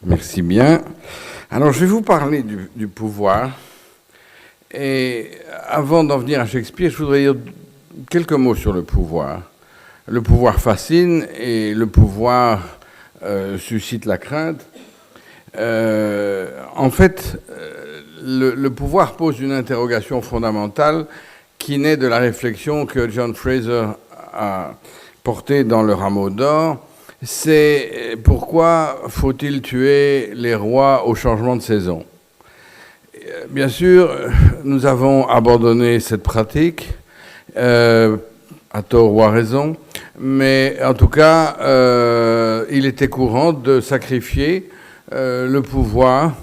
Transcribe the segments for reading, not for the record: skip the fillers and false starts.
Merci bien. Alors, je vais vous parler du pouvoir. Et avant d'en venir à Shakespeare, je voudrais dire quelques mots sur le pouvoir. Le pouvoir fascine et le pouvoir suscite la crainte. En fait, le pouvoir pose une interrogation fondamentale qui naît de la réflexion que John Fraser a portée dans Le Rameau d'or. C'est pourquoi faut-il tuer les rois au changement de saison? Bien sûr, nous avons abandonné cette pratique, à tort ou à raison, mais en tout cas, il était courant de sacrifier le pouvoir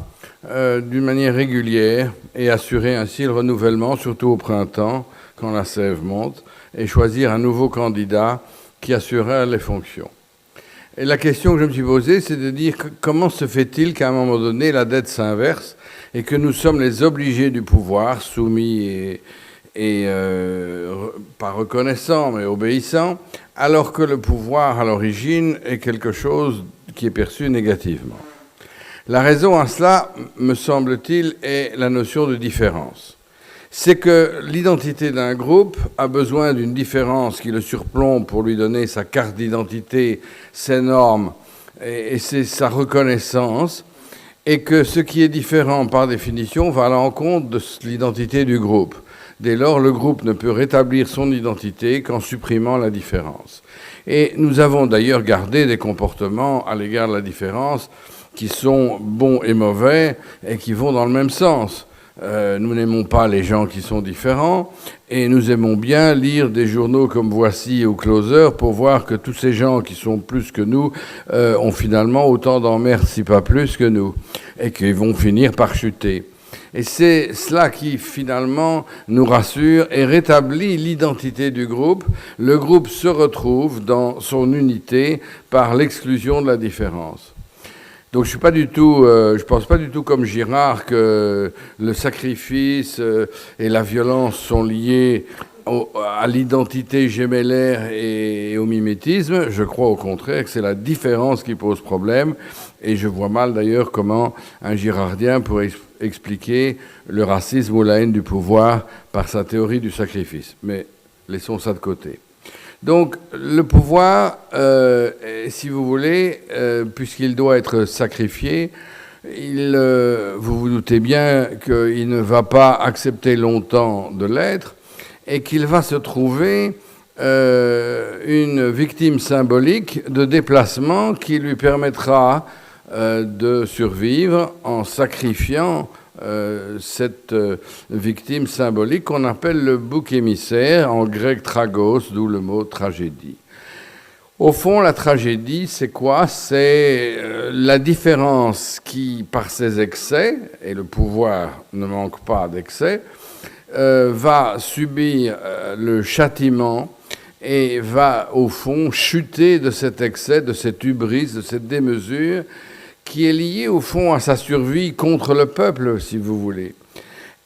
d'une manière régulière et assurer ainsi le renouvellement, surtout au printemps, quand la sève monte, et choisir un nouveau candidat qui assurerait les fonctions. Et la question que je me suis posée, c'est de dire comment se fait-il qu'à un moment donné, la dette s'inverse et que nous sommes les obligés du pouvoir, soumis et pas reconnaissants, mais obéissants, alors que le pouvoir, à l'origine, est quelque chose qui est perçu négativement. La raison à cela, me semble-t-il, est la notion de différence. C'est que l'identité d'un groupe a besoin d'une différence qui le surplombe pour lui donner sa carte d'identité, ses normes et c'est sa reconnaissance, et que ce qui est différent par définition va à l'encontre de l'identité du groupe. Dès lors, le groupe ne peut rétablir son identité qu'en supprimant la différence. Et nous avons d'ailleurs gardé des comportements à l'égard de la différence qui sont bons et mauvais et qui vont dans le même sens. Nous n'aimons pas les gens qui sont différents et nous aimons bien lire des journaux comme Voici ou Closer pour voir que tous ces gens qui sont plus que nous ont finalement autant d'emmerdes, si pas plus que nous, et qu'ils vont finir par chuter. Et c'est cela qui finalement nous rassure et rétablit l'identité du groupe. Le groupe se retrouve dans son unité par l'exclusion de la différence. Donc je pense pas du tout comme Girard que le sacrifice et la violence sont liés à l'identité gémellaire et au mimétisme. Je crois au contraire que c'est la différence qui pose problème. Et je vois mal d'ailleurs comment un girardien pourrait expliquer le racisme ou la haine du pouvoir par sa théorie du sacrifice. Mais laissons ça de côté. Donc le pouvoir, si vous voulez, puisqu'il doit être sacrifié, vous vous doutez bien qu'il ne va pas accepter longtemps de l'être et qu'il va se trouver une victime symbolique de déplacement qui lui permettra de survivre en sacrifiant cette victime symbolique qu'on appelle le bouc émissaire, en grec tragos, d'où le mot tragédie. Au fond, la tragédie, c'est quoi? C'est la différence qui, par ses excès, et le pouvoir ne manque pas d'excès, va subir le châtiment et va, au fond, chuter de cet excès, de cette hubris, de cette démesure, qui est lié au fond à sa survie contre le peuple, si vous voulez.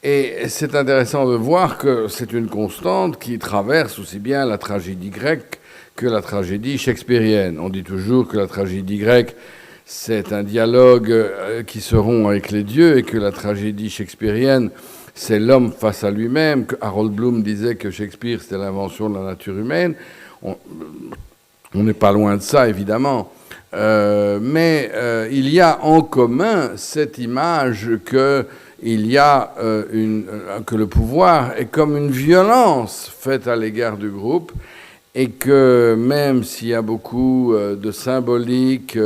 Et c'est intéressant de voir que c'est une constante qui traverse aussi bien la tragédie grecque que la tragédie shakespearienne. On dit toujours que la tragédie grecque, c'est un dialogue qui se rompt avec les dieux et que la tragédie shakespearienne, c'est l'homme face à lui-même. Harold Bloom disait que Shakespeare, c'était l'invention de la nature humaine. On n'est pas loin de ça, évidemment. Mais il y a en commun cette image que le pouvoir est comme une violence faite à l'égard du groupe et que même s'il y a beaucoup de symbolique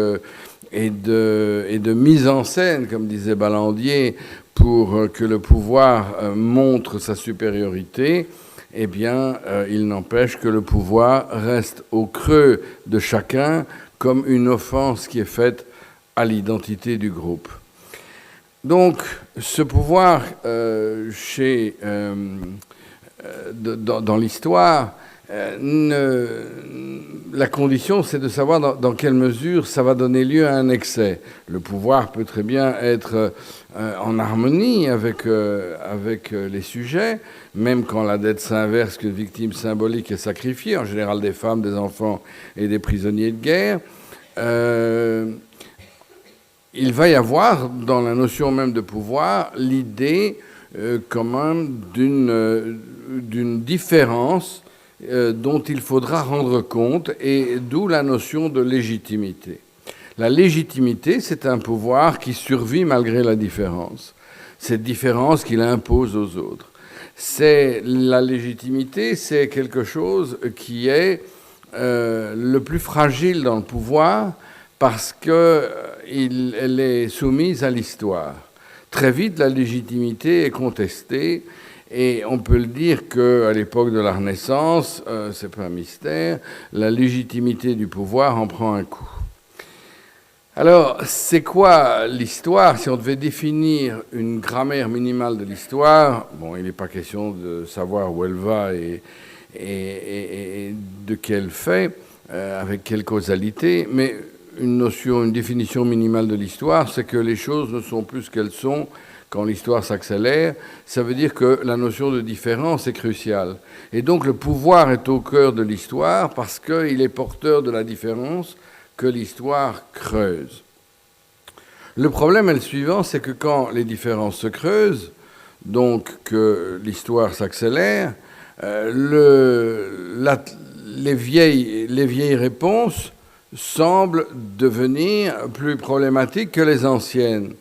et de mise en scène, comme disait Ballandier, pour que le pouvoir montre sa supériorité, eh bien, il n'empêche que le pouvoir reste au creux de chacun comme une offense qui est faite à l'identité du groupe. Donc, ce pouvoir, dans l'histoire, la condition, c'est de savoir dans quelle mesure ça va donner lieu à un excès. Le pouvoir peut très bien être en harmonie avec les sujets, même quand la dette s'inverse, qu'une victime symbolique est sacrifiée, en général des femmes, des enfants et des prisonniers de guerre. Il il va y avoir, dans la notion même de pouvoir, l'idée quand même d'une différence dont il faudra rendre compte, et d'où la notion de légitimité. La légitimité, c'est un pouvoir qui survit malgré la différence. Cette différence qu'il impose aux autres. La légitimité, c'est quelque chose qui est le plus fragile dans le pouvoir parce qu'elle est soumise à l'histoire. Très vite, la légitimité est contestée. Et on peut le dire qu'à l'époque de la Renaissance, c'est pas un mystère, la légitimité du pouvoir en prend un coup. Alors, c'est quoi l'histoire? Si on devait définir une grammaire minimale de l'histoire, bon, il n'est pas question de savoir où elle va et de quel fait, avec quelle causalité, mais une définition minimale de l'histoire, c'est que les choses ne sont plus ce qu'elles sont quand l'histoire s'accélère. Ça veut dire que la notion de différence est cruciale. Et donc le pouvoir est au cœur de l'histoire parce qu'il est porteur de la différence que l'histoire creuse. Le problème est le suivant, c'est que quand les différences se creusent, donc que l'histoire s'accélère, les vieilles réponses semblent devenir plus problématiques que les anciennes.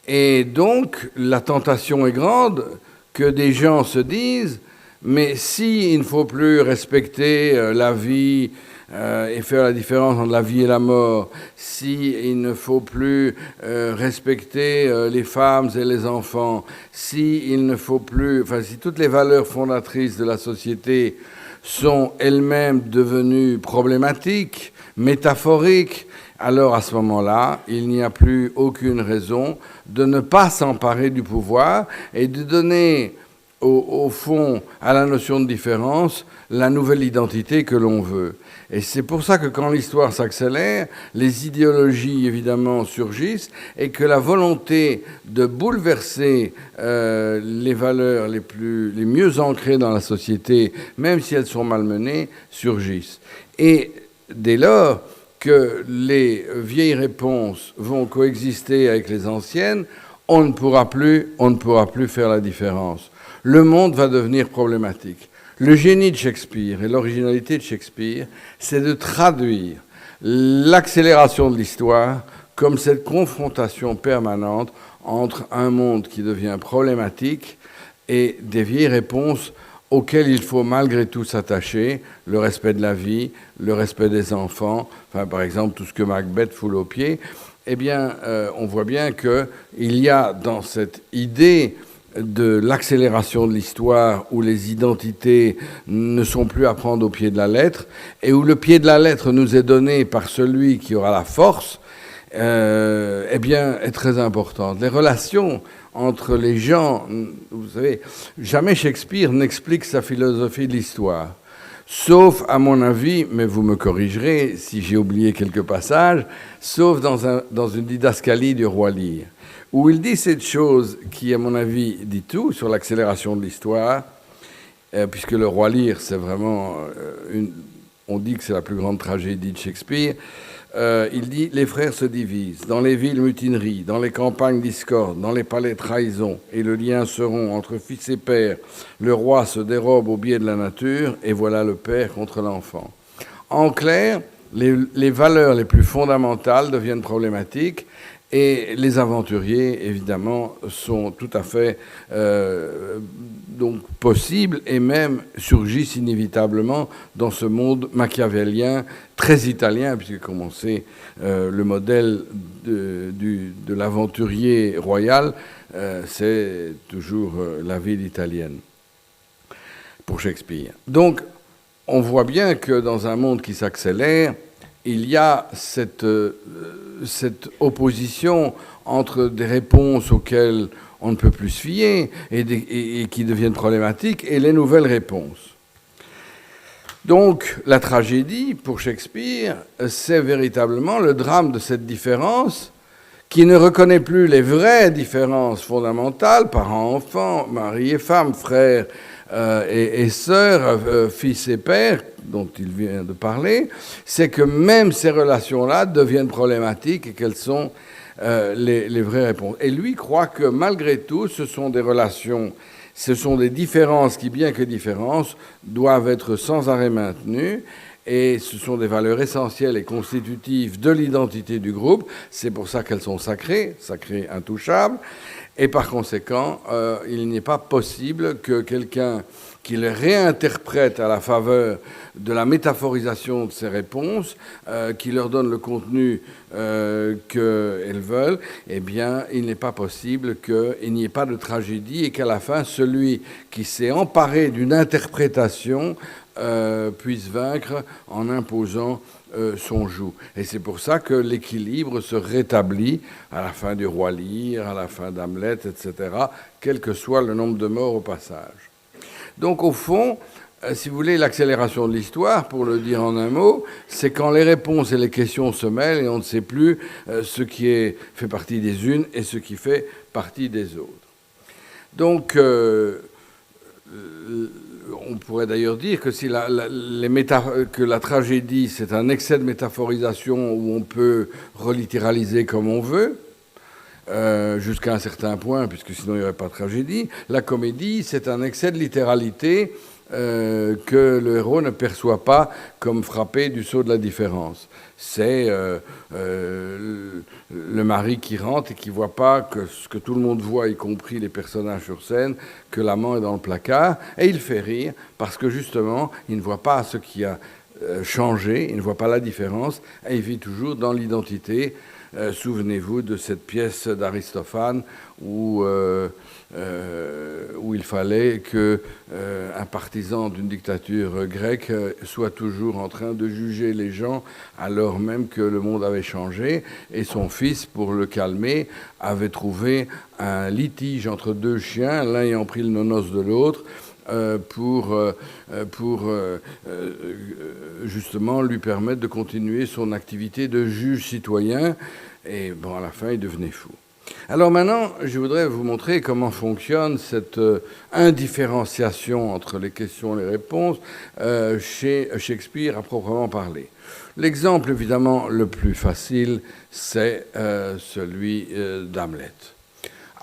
Et donc, la tentation est grande que des gens se disent « mais s'il ne faut plus respecter la vie et faire la différence entre la vie et la mort, s'il ne faut plus respecter les femmes et les enfants, si toutes les valeurs fondatrices de la société sont elles-mêmes devenues problématiques, métaphoriques, alors à ce moment-là, il n'y a plus aucune raison de ne pas s'emparer du pouvoir et de donner au fond à la notion de différence la nouvelle identité que l'on veut. Et c'est pour ça que quand l'histoire s'accélère, les idéologies évidemment surgissent et que la volonté de bouleverser les valeurs les mieux ancrées dans la société, même si elles sont malmenées, surgissent. Et dès lors que les vieilles réponses vont coexister avec les anciennes, on ne pourra plus faire la différence. Le monde va devenir problématique. Le génie de Shakespeare et l'originalité de Shakespeare, c'est de traduire l'accélération de l'histoire comme cette confrontation permanente entre un monde qui devient problématique et des vieilles réponses auxquelles il faut malgré tout s'attacher, le respect de la vie, le respect des enfants, par exemple tout ce que Macbeth foule aux pieds. Eh bien, on voit bien qu'il y a dans cette idée de l'accélération de l'histoire où les identités ne sont plus à prendre au pied de la lettre et où le pied de la lettre nous est donné par celui qui aura la force, eh bien, est très importante. Les relations entre les gens, vous savez, jamais Shakespeare n'explique sa philosophie de l'histoire. Sauf, à mon avis, mais vous me corrigerez si j'ai oublié quelques passages, sauf dans une didascalie du roi Lear, où il dit cette chose qui, à mon avis, dit tout sur l'accélération de l'histoire, puisque le roi Lear, c'est vraiment on dit que c'est la plus grande tragédie de Shakespeare. Il dit « Les frères se divisent, dans les villes mutineries, dans les campagnes discorde, dans les palais trahison, et le lien se rompt entre fils et père. Le roi se dérobe au biais de la nature, et voilà le père contre l'enfant. » En clair, les valeurs les plus fondamentales deviennent problématiques, et les aventuriers, évidemment, sont tout à fait donc possibles et même surgissent inévitablement dans ce monde machiavélien, très italien, puisque, comme on sait, le modèle de l'aventurier royal, c'est toujours la ville italienne, pour Shakespeare. Donc, on voit bien que dans un monde qui s'accélère, il y a cette opposition entre des réponses auxquelles on ne peut plus se fier et qui deviennent problématiques et les nouvelles réponses. Donc, la tragédie, pour Shakespeare, c'est véritablement le drame de cette différence qui ne reconnaît plus les vraies différences fondamentales, parents-enfants, mari et femme, frères, et sœur, fils et père, dont il vient de parler, c'est que même ces relations-là deviennent problématiques et quelles sont les vraies réponses. Et lui croit que malgré tout, ce sont des relations, ce sont des différences qui, bien que différences, doivent être sans arrêt maintenues. Et ce sont des valeurs essentielles et constitutives de l'identité du groupe. C'est pour ça qu'elles sont sacrées, sacrées, intouchables. Et par conséquent, il n'est pas possible que quelqu'un qui les réinterprète à la faveur de la métaphorisation de ces réponses, qui leur donne le contenu qu'elles veulent, eh bien, il n'est pas possible qu'il n'y ait pas de tragédie et qu'à la fin, celui qui s'est emparé d'une interprétation puisse vaincre en imposant son joug. Et c'est pour ça que l'équilibre se rétablit à la fin du Roi Lear, à la fin d'Hamlet, etc., quel que soit le nombre de morts au passage. Donc au fond, si vous voulez, l'accélération de l'histoire, pour le dire en un mot, c'est quand les réponses et les questions se mêlent et on ne sait plus ce qui fait partie des unes et ce qui fait partie des autres. Donc on pourrait d'ailleurs dire que si que la tragédie, c'est un excès de métaphorisation où on peut relittéraliser comme on veut, jusqu'à un certain point, puisque sinon il n'y aurait pas de tragédie. La comédie, c'est un excès de littéralité que le héros ne perçoit pas comme frappé du sceau de la différence. C'est le mari qui rentre et qui ne voit pas que ce que tout le monde voit, y compris les personnages sur scène, que l'amant est dans le placard, et il fait rire parce que justement, il ne voit pas ce qui a changé, il ne voit pas la différence, et il vit toujours dans l'identité. Souvenez-vous de cette pièce d'Aristophane où il fallait qu'un partisan d'une dictature grecque soit toujours en train de juger les gens alors même que le monde avait changé. Et son fils, pour le calmer, avait trouvé un litige entre deux chiens, l'un ayant pris le nonos de l'autre, pour justement lui permettre de continuer son activité de juge citoyen. Et bon, à la fin, il devenait fou. Alors maintenant, je voudrais vous montrer comment fonctionne cette indifférenciation entre les questions et les réponses chez Shakespeare à proprement parler. L'exemple, évidemment, le plus facile, c'est celui d'Hamlet.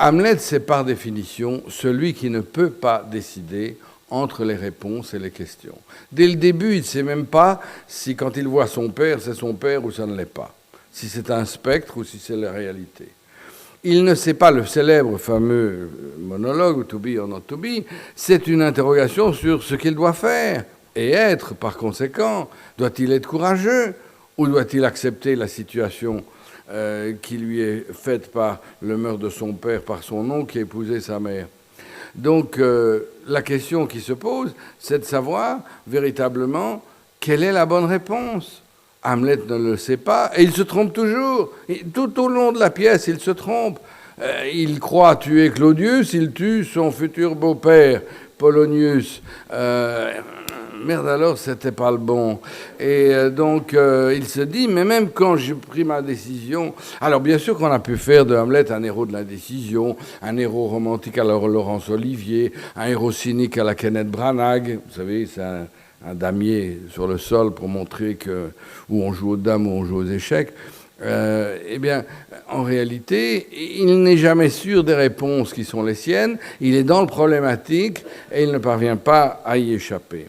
Hamlet, c'est par définition celui qui ne peut pas décider entre les réponses et les questions. Dès le début, il ne sait même pas si, quand il voit son père, c'est son père ou ça ne l'est pas. Si c'est un spectre ou si c'est la réalité. Il ne sait pas le célèbre, fameux monologue, to be or not to be, c'est une interrogation sur ce qu'il doit faire et être, par conséquent. Doit-il être courageux ou doit-il accepter la situation qui lui est faite par le meurtre de son père, par son oncle qui a épousé sa mère? Donc la question qui se pose, c'est de savoir véritablement quelle est la bonne réponse. Hamlet ne le sait pas, et il se trompe toujours. Tout au long de la pièce, il se trompe. Il croit tuer Claudius, il tue son futur beau-père, Polonius. Merde alors, c'était pas le bon. Et donc, il se dit, mais même quand j'ai pris ma décision... Alors, bien sûr qu'on a pu faire de Hamlet un héros de l'indécision, un héros romantique à la Laurence Olivier, un héros cynique à la Kenneth Branagh. Vous savez, c'est un damier sur le sol pour montrer que où on joue aux dames ou on joue aux échecs. Eh bien, en réalité, il n'est jamais sûr des réponses qui sont les siennes. Il est dans le problématique et il ne parvient pas à y échapper.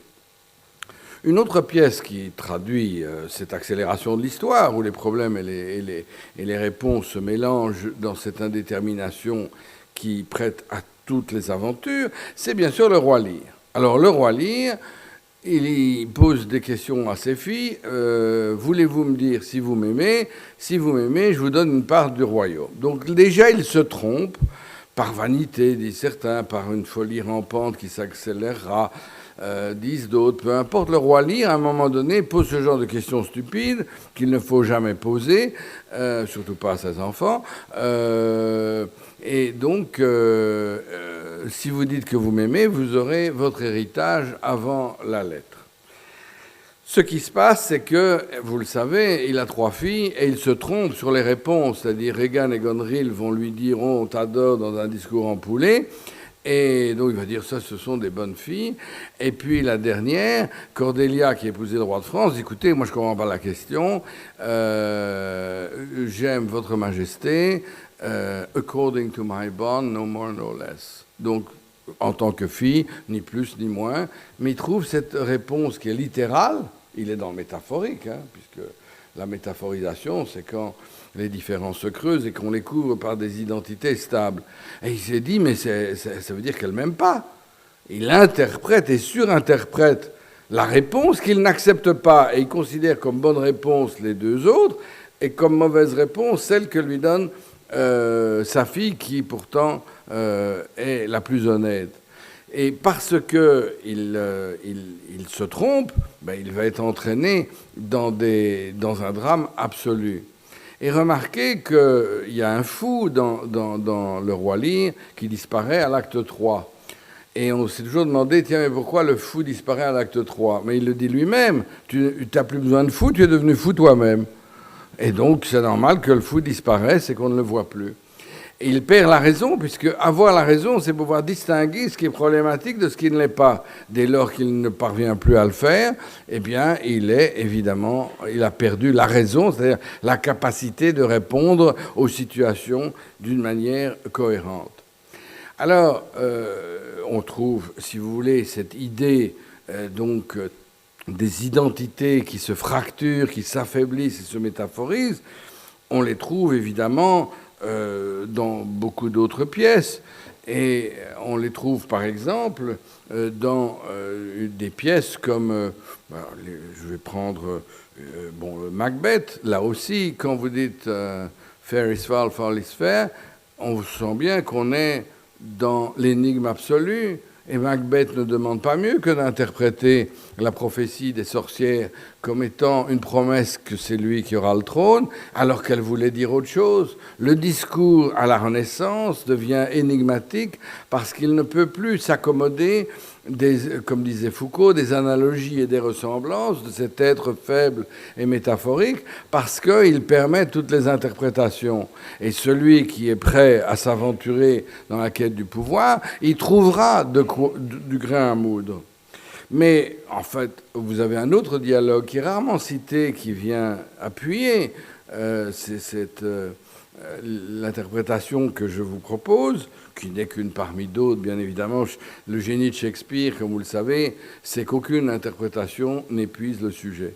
Une autre pièce qui traduit cette accélération de l'histoire, où les problèmes et les réponses se mélangent dans cette indétermination qui prête à toutes les aventures, c'est bien sûr le Roi Lear. Alors, le Roi Lear, il pose des questions à ses filles. Voulez-vous me dire si vous m'aimez? Si vous m'aimez, je vous donne une part du royaume. Donc déjà, il se trompe, par vanité, disent certains, par une folie rampante qui s'accélérera, disent d'autres. Peu importe, le Roi Lear, à un moment donné, pose ce genre de questions stupides qu'il ne faut jamais poser, surtout pas à ses enfants. Et donc, si vous dites que vous m'aimez, vous aurez votre héritage avant la lettre. Ce qui se passe, c'est que, vous le savez, il a 3 filles et il se trompe sur les réponses. C'est-à-dire, Regan et Gonril vont lui dire « on t'adore » dans un discours en poulet. Et donc il va dire ça, ce sont des bonnes filles. Et puis la dernière, Cordélia, qui a épousé le roi de France, dit, écoutez, moi je ne comprends pas la question. J'aime votre majesté. According to my bond, no more, no less. Donc en tant que fille, ni plus ni moins. Mais il trouve cette réponse qui est littérale. Il est dans le métaphorique, hein, puisque la métaphorisation, c'est quand les différences se creusent et qu'on les couvre par des identités stables. Et il s'est dit, mais ça veut dire qu'elle ne m'aime pas. Il interprète et surinterprète la réponse qu'il n'accepte pas. Et il considère comme bonne réponse les deux autres et comme mauvaise réponse celle que lui donne sa fille, qui pourtant est la plus honnête. Et parce qu'il se trompe, ben, il va être entraîné dans un drame absolu. Et remarquez qu'il y a un fou dans Le Roi Lear qui disparaît à l'acte 3. Et on s'est toujours demandé, tiens, mais pourquoi le fou disparaît à l'acte 3 ? Mais il le dit lui-même, tu n'as plus besoin de fou, tu es devenu fou toi-même. Et donc c'est normal que le fou disparaisse et qu'on ne le voit plus. Et il perd la raison, puisque avoir la raison, c'est pouvoir distinguer ce qui est problématique de ce qui ne l'est pas. Dès lors qu'il ne parvient plus à le faire, eh bien, il a perdu la raison, c'est-à-dire la capacité de répondre aux situations d'une manière cohérente. Alors, on trouve, si vous voulez, cette idée des identités qui se fracturent, qui s'affaiblissent et se métaphorisent, on les trouve évidemment dans beaucoup d'autres pièces. Et on les trouve, par exemple, dans des pièces comme... je vais prendre Macbeth. Là aussi, quand vous dites Fair is foul, foul is fair, on sent bien qu'on est dans l'énigme absolue. Et Macbeth ne demande pas mieux que d'interpréter la prophétie des sorcières comme étant une promesse que c'est lui qui aura le trône, alors qu'elle voulait dire autre chose. Le discours à la Renaissance devient énigmatique parce qu'il ne peut plus s'accommoder, comme disait Foucault, des analogies et des ressemblances de cet être faible et métaphorique, parce qu'il permet toutes les interprétations. Et celui qui est prêt à s'aventurer dans la quête du pouvoir, il trouvera du grain à moudre. Mais en fait, vous avez un autre dialogue qui est rarement cité, qui vient appuyer l'interprétation que je vous propose, qui n'est qu'une parmi d'autres, bien évidemment. Le génie de Shakespeare, comme vous le savez, c'est qu'aucune interprétation n'épuise le sujet.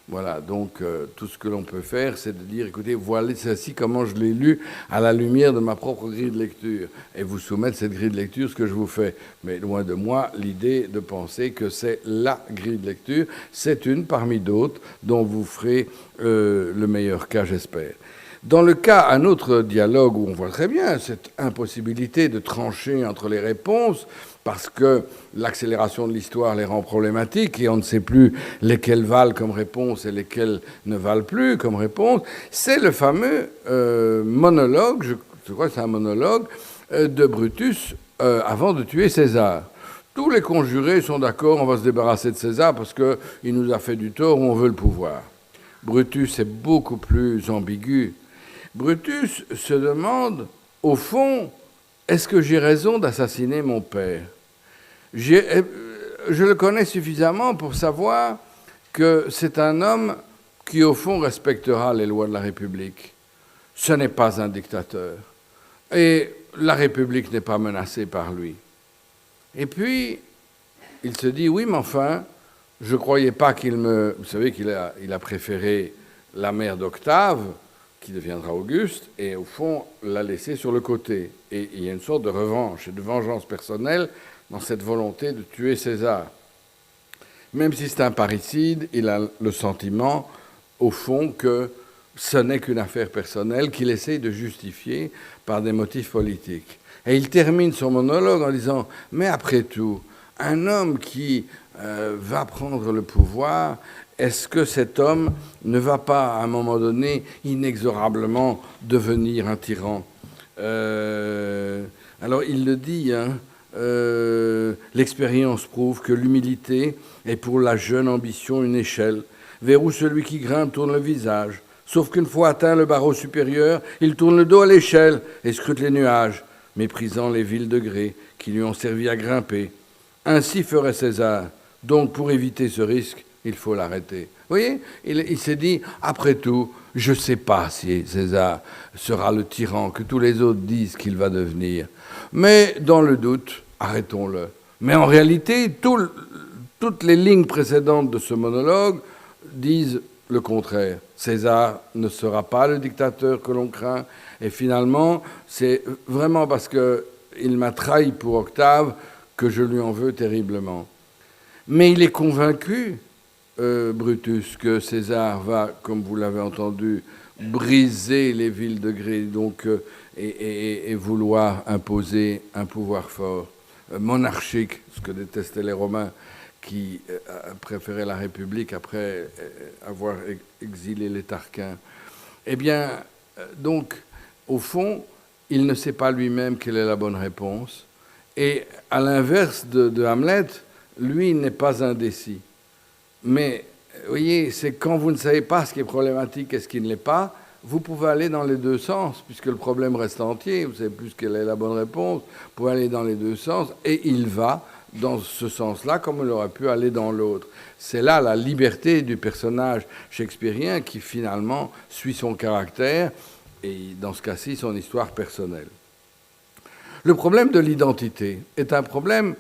Voilà, donc tout ce que l'on peut faire, c'est de dire, écoutez, voilà ceci, comment je l'ai lu à la lumière de ma propre grille de lecture, et vous soumettre cette grille de lecture, ce que je vous fais. Mais loin de moi l'idée de penser que c'est la grille de lecture, c'est une parmi d'autres dont vous ferez le meilleur cas, j'espère. Dans le cas, un autre dialogue où on voit très bien cette impossibilité de trancher entre les réponses, parce que l'accélération de l'histoire les rend problématiques et on ne sait plus lesquelles valent comme réponse et lesquelles ne valent plus comme réponse, c'est le fameux monologue, je crois que c'est un monologue, de Brutus avant de tuer César. Tous les conjurés sont d'accord, on va se débarrasser de César parce qu'il nous a fait du tort ou on veut le pouvoir. Brutus est beaucoup plus ambigu. Brutus se demande, au fond, est-ce que j'ai raison d'assassiner mon père ? Je le connais suffisamment pour savoir que c'est un homme qui, au fond, respectera les lois de la République. Ce n'est pas un dictateur. Et la République n'est pas menacée par lui. Et puis, il se dit, oui, mais enfin, je ne croyais pas qu'il me... Vous savez qu'il a préféré la mère d'Octave, qui deviendra Auguste, et au fond, l'a laissé sur le côté. Et il y a une sorte de revanche et de vengeance personnelle dans cette volonté de tuer César. Même si c'est un parricide, il a le sentiment, au fond, que ce n'est qu'une affaire personnelle qu'il essaye de justifier par des motifs politiques. Et il termine son monologue en disant « Mais après tout, un homme qui va prendre le pouvoir, est-ce que cet homme ne va pas, à un moment donné, inexorablement devenir un tyran ?» Alors il le dit, hein, l'expérience prouve que l'humilité est pour la jeune ambition une échelle, vers où celui qui grimpe tourne le visage. Sauf qu'une fois atteint le barreau supérieur, il tourne le dos à l'échelle et scrute les nuages. méprisant les vils de grès qui lui ont servi à grimper. Ainsi ferait César. Donc, pour éviter ce risque, il faut l'arrêter. Vous voyez, il s'est dit, après tout, je ne sais pas si César sera le tyran que tous les autres disent qu'il va devenir. Mais dans le doute, arrêtons-le. Mais en réalité, toutes les lignes précédentes de ce monologue disent le contraire. César ne sera pas le dictateur que l'on craint. Et finalement, c'est vraiment parce qu'il m'a trahi pour Octave que je lui en veux terriblement. Mais il est convaincu, Brutus, que César va, comme vous l'avez entendu, briser les villes de grès donc, et vouloir imposer un pouvoir fort, monarchique, ce que détestaient les Romains, qui préféraient la République après avoir exilé les Tarquins. Eh bien, donc, au fond, il ne sait pas lui-même quelle est la bonne réponse. Et à l'inverse de Hamlet, lui, il n'est pas indécis. Mais, vous voyez, c'est quand vous ne savez pas ce qui est problématique et ce qui ne l'est pas, vous pouvez aller dans les deux sens, puisque le problème reste entier, vous ne savez plus quelle est la bonne réponse, vous pouvez aller dans les deux sens, et il va dans ce sens-là comme il aurait pu aller dans l'autre. C'est là la liberté du personnage shakespearien qui finalement suit son caractère, et dans ce cas-ci, son histoire personnelle. Le problème de l'identité est un problème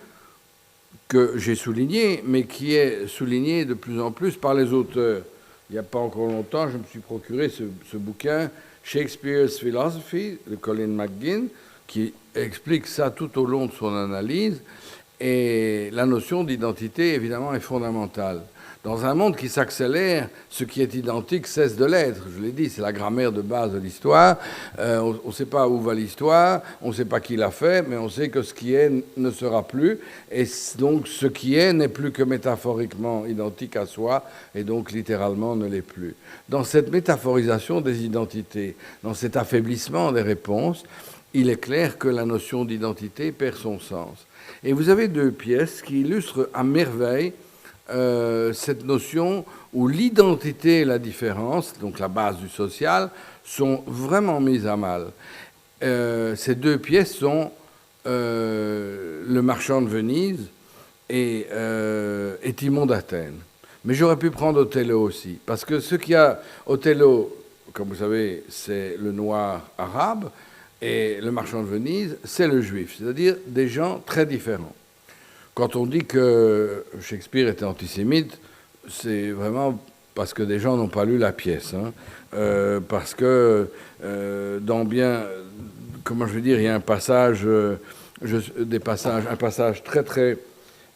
que j'ai souligné, mais qui est souligné de plus en plus par les auteurs. Il n'y a pas encore longtemps, je me suis procuré ce bouquin, Shakespeare's Philosophy, de Colin McGinn, qui explique ça tout au long de son analyse. Et la notion d'identité, évidemment, est fondamentale. Dans un monde qui s'accélère, ce qui est identique cesse de l'être. Je l'ai dit, c'est la grammaire de base de l'histoire. On ne sait pas où va l'histoire, on ne sait pas qui l'a fait, mais on sait que ce qui est ne sera plus. Et donc, ce qui est n'est plus que métaphoriquement identique à soi, et donc littéralement ne l'est plus. Dans cette métaphorisation des identités, dans cet affaiblissement des réponses, il est clair que la notion d'identité perd son sens. Et vous avez deux pièces qui illustrent à merveille cette notion où l'identité et la différence, donc la base du social, sont vraiment mises à mal. Ces deux pièces sont Le Marchand de Venise et Timon d'Athènes. Mais j'aurais pu prendre Othello aussi, parce que ce qu'il y a, Othello, comme vous savez, c'est le noir arabe, et le Marchand de Venise, c'est le juif, c'est-à-dire des gens très différents. Quand on dit que Shakespeare était antisémite, c'est vraiment parce que des gens n'ont pas lu la pièce. Parce que dans bien... Comment je veux dire, il y a un passage, un passage très, très,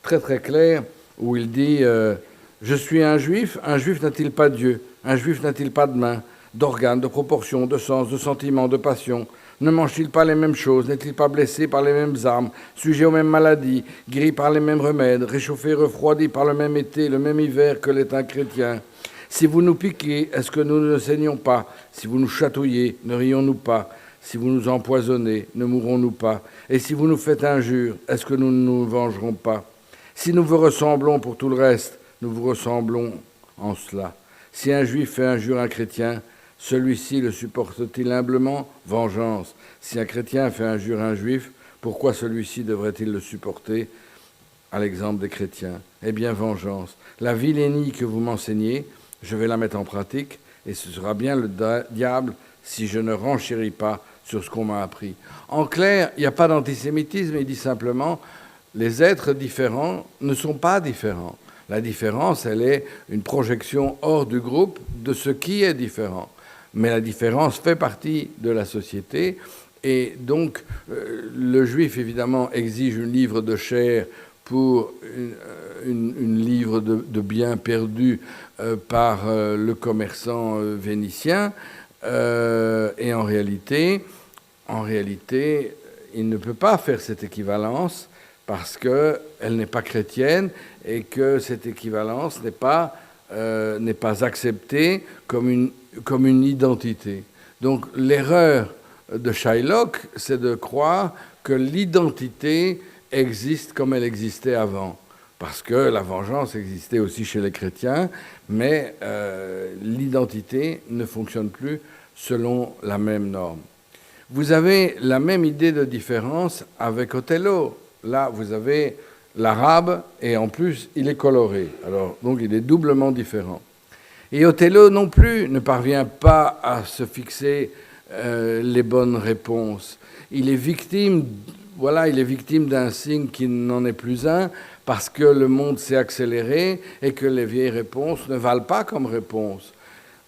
très, très clair où il dit je suis un juif n'a-t-il pas Dieu? Un juif n'a-t-il pas de main, d'organes, de proportions, de sens, de sentiments, de passions? Ne mange-t-il pas les mêmes choses? N'est-il pas blessé par les mêmes armes, sujet aux mêmes maladies, guéri par les mêmes remèdes, réchauffé, refroidi par le même été, le même hiver que l'est un chrétien? Si vous nous piquez, est-ce que nous ne saignons pas? Si vous nous chatouillez, ne rions-nous pas? Si vous nous empoisonnez, ne mourrons-nous pas? Et si vous nous faites injure, est-ce que nous ne nous vengerons pas? Si nous vous ressemblons pour tout le reste, nous vous ressemblons en cela. Si un juif fait injure à un chrétien, celui-ci le supporte-t-il humblement? Vengeance. Si un chrétien fait injure à un juif, pourquoi celui-ci devrait-il le supporter? À l'exemple des chrétiens. Eh bien, vengeance. La vilainie que vous m'enseignez, je vais la mettre en pratique, et ce sera bien le diable si je ne renchéris pas sur ce qu'on m'a appris. En clair, il n'y a pas d'antisémitisme, il dit simplement, les êtres différents ne sont pas différents. La différence, elle est une projection hors du groupe de ce qui est différent. Mais la différence fait partie de la société. Et donc, le juif, évidemment, exige une livre de chair pour une livre de biens perdus par le commerçant vénitien. Et en réalité, il ne peut pas faire cette équivalence parce qu'elle n'est pas chrétienne et que cette équivalence n'est pas acceptée comme une identité. Donc l'erreur de Shylock, c'est de croire que l'identité existe comme elle existait avant. Parce que la vengeance existait aussi chez les chrétiens, mais l'identité ne fonctionne plus selon la même norme. Vous avez la même idée de différence avec Othello. Là, vous avez l'arabe et en plus, il est coloré. Alors, donc, il est doublement différent. Et Othello non plus ne parvient pas à se fixer les bonnes réponses. Il est victime, voilà, il est victime d'un signe qui n'en est plus un parce que le monde s'est accéléré et que les vieilles réponses ne valent pas comme réponse.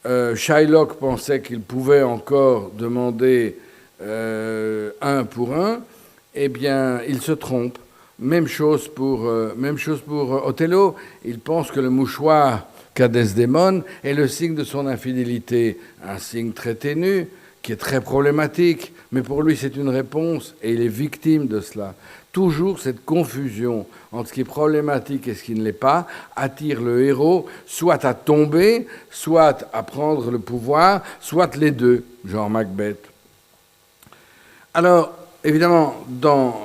Shylock pensait qu'il pouvait encore demander un pour un, eh bien, il se trompe. Même chose pour Othello. Il pense que le mouchoir qu'a Desdémone est le signe de son infidélité. Un signe très ténu, qui est très problématique, mais pour lui c'est une réponse et il est victime de cela. Toujours cette confusion entre ce qui est problématique et ce qui ne l'est pas attire le héros soit à tomber, soit à prendre le pouvoir, soit les deux, genre Macbeth. Alors, évidemment, donc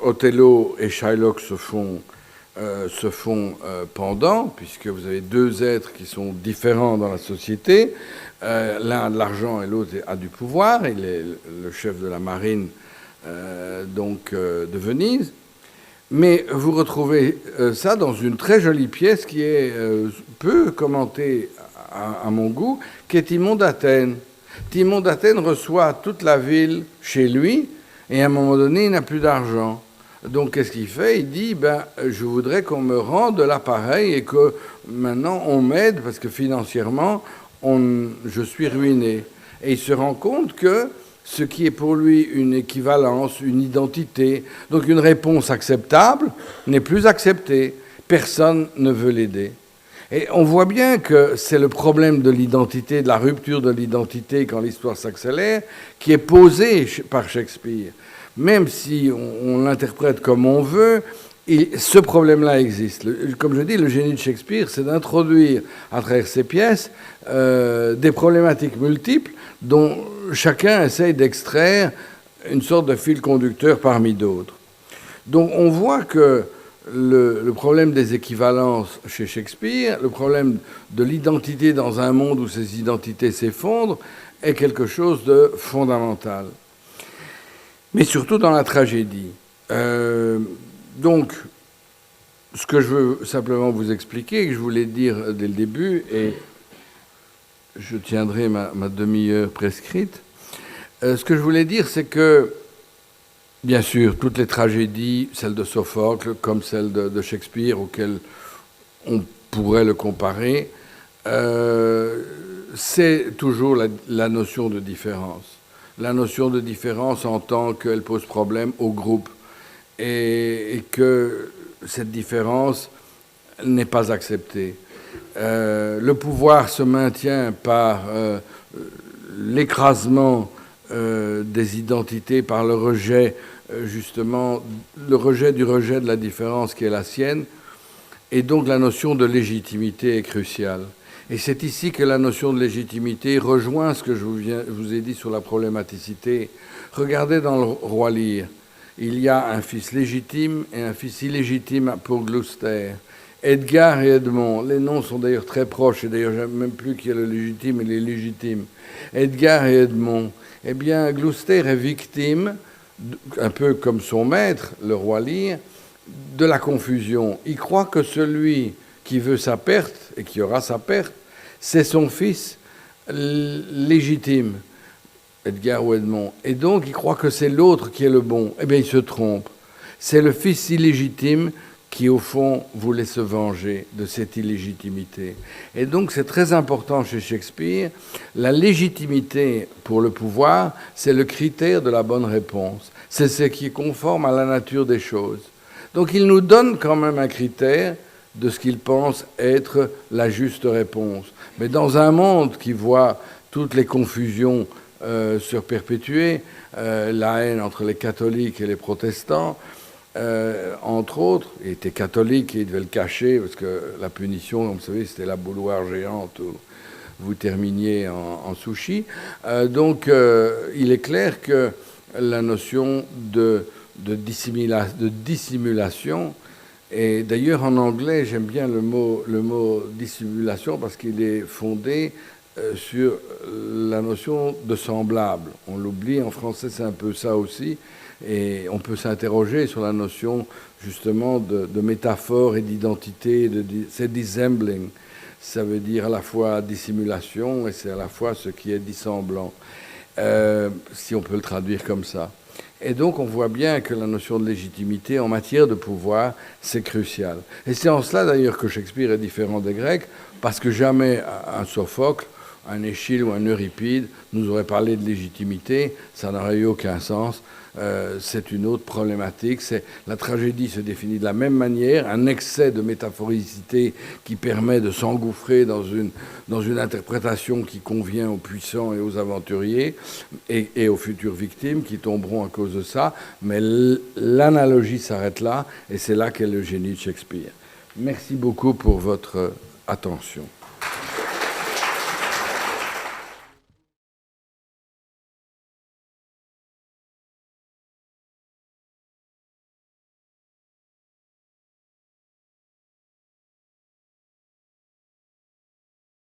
Othello et Shylock se font pendant, puisque vous avez deux êtres qui sont différents dans la société. L'un a de l'argent et l'autre a du pouvoir. Il est le chef de la marine de Venise. Mais vous retrouvez ça dans une très jolie pièce qui est peu commentée à mon goût, qui est Timon d'Athènes. Timon d'Athènes reçoit toute la ville chez lui, et à un moment donné, il n'a plus d'argent. Donc, qu'est-ce qu'il fait? Il dit, je voudrais qu'on me rende l'appareil et que maintenant on m'aide parce que financièrement, je suis ruiné. Et il se rend compte que ce qui est pour lui une équivalence, une identité, donc une réponse acceptable, n'est plus acceptée. Personne ne veut l'aider. Et on voit bien que c'est le problème de l'identité, de la rupture de l'identité quand l'histoire s'accélère, qui est posé par Shakespeare. Même si on l'interprète comme on veut, ce problème-là existe. Comme je dis, le génie de Shakespeare, c'est d'introduire à travers ses pièces des problématiques multiples dont chacun essaye d'extraire une sorte de fil conducteur parmi d'autres. Donc on voit que le problème des équivalences chez Shakespeare, le problème de l'identité dans un monde où ces identités s'effondrent, est quelque chose de fondamental. Mais surtout dans la tragédie. Donc, ce que je veux simplement vous expliquer, que je voulais dire dès le début, et je tiendrai ma demi-heure prescrite, ce que je voulais dire, c'est que bien sûr, toutes les tragédies, celles de Sophocle comme celles de Shakespeare, auxquelles on pourrait le comparer, c'est toujours la notion de différence. La notion de différence en tant qu'elle pose problème au groupe et que cette différence n'est pas acceptée. Le pouvoir se maintient par l'écrasement des identités, par le rejet, justement, le rejet du rejet de la différence qui est la sienne, et donc la notion de légitimité est cruciale. Et c'est ici que la notion de légitimité rejoint ce que je vous ai dit sur la problématicité. Regardez dans le Roi Lear, il y a un fils légitime et un fils illégitime pour Gloucester. Edgar et Edmond, les noms sont d'ailleurs très proches, et d'ailleurs j'aime même plus qu'il y ait le légitime et l'illégitime. Edgar et Edmond, eh bien Gloucester est victime, un peu comme son maître, le roi Lear, de la confusion. Il croit que celui qui veut sa perte, et qui aura sa perte, c'est son fils légitime, Edgar ou Edmond. Et donc il croit que c'est l'autre qui est le bon. Eh bien il se trompe. C'est le fils illégitime qui, au fond, voulait se venger de cette illégitimité. Et donc, c'est très important chez Shakespeare. La légitimité pour le pouvoir, c'est le critère de la bonne réponse. C'est ce qui est conforme à la nature des choses. Donc, il nous donne quand même un critère de ce qu'il pense être la juste réponse. Mais dans un monde qui voit toutes les confusions se perpétuer, la haine entre les catholiques et les protestants, entre autres, il était catholique et il devait le cacher parce que la punition, comme vous savez, c'était la bouilloire géante où vous terminiez en sushi. Donc, il est clair que la notion de dissimulation, et d'ailleurs en anglais, j'aime bien le mot dissimulation parce qu'il est fondé sur la notion de semblable. On l'oublie, en français c'est un peu ça aussi, et on peut s'interroger sur la notion justement de métaphore et d'identité, c'est dissembling, ça veut dire à la fois dissimulation et c'est à la fois ce qui est dissemblant, si on peut le traduire comme ça. Et donc on voit bien que la notion de légitimité en matière de pouvoir, c'est crucial. Et c'est en cela d'ailleurs que Shakespeare est différent des Grecs, parce que jamais un Sophocle, un Échille ou un Euripide nous aurait parlé de légitimité, ça n'aurait eu aucun sens. C'est une autre problématique. La tragédie se définit de la même manière, un excès de métaphoricité qui permet de s'engouffrer dans une interprétation qui convient aux puissants et aux aventuriers et aux futures victimes qui tomberont à cause de ça. Mais l'analogie s'arrête là, et c'est là qu'est le génie de Shakespeare. Merci beaucoup pour votre attention.